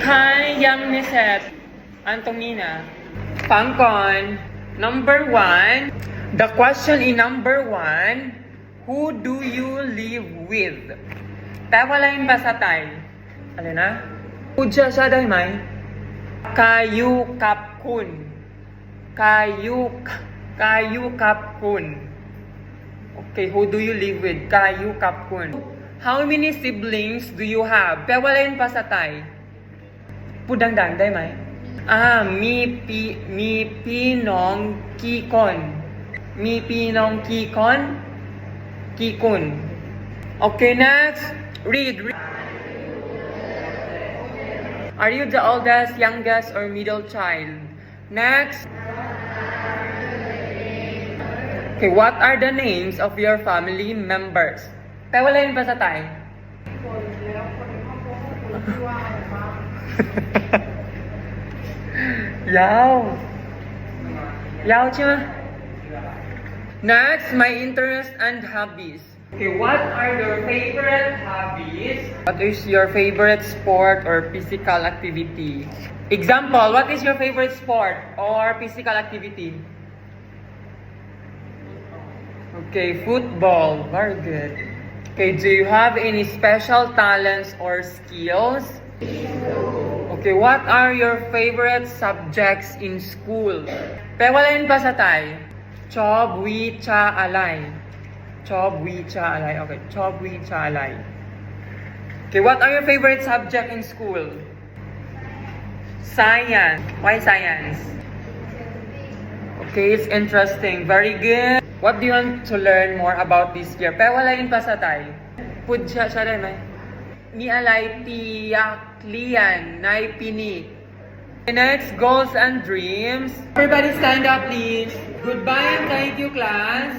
Kai Yang Niset, Antonina, Pangkon, number 1. The question in number 1, who do you live with? Tawalain ba sa tay? Alin na? Pudya siya dahil may? Kayu kapkun. Kayu kapkun. Okay, who do you live with? Kayu kapkun. How many siblings do you have? Tawalain pa sa tay? Pudang-dang dahil may? Mi pinong kikon. Mi pinong kikon. Kikun. Okay, next. Read. Are you the oldest, youngest, or middle child? Next. Okay, what are the names of your family members? Tawalain pa sa tayo? Yaw. Yaw siya. Next, my interests and hobbies. Okay, what are your favorite hobbies? What is your favorite sport or physical activity? Example, what is your favorite sport or physical activity? Okay, football. Very good. Okay, do you have any special talents or skills? Okay, what are your favorite subjects in school? Pewalain pa sa tay? Chob, wi, cha, alay. Chob, wi, cha, alay. Okay, chob, wi, cha, alay. Okay, what are your favorite subject in school? Science. Why science? Okay, it's interesting. Very good. What do you want to learn more about this year? Pewalain pa sa tay? Pudya siya rin, may? Ni alay tiyak liyan, nay pini. Next, goals and dreams. Everybody stand up, please. Goodbye and thank you, class.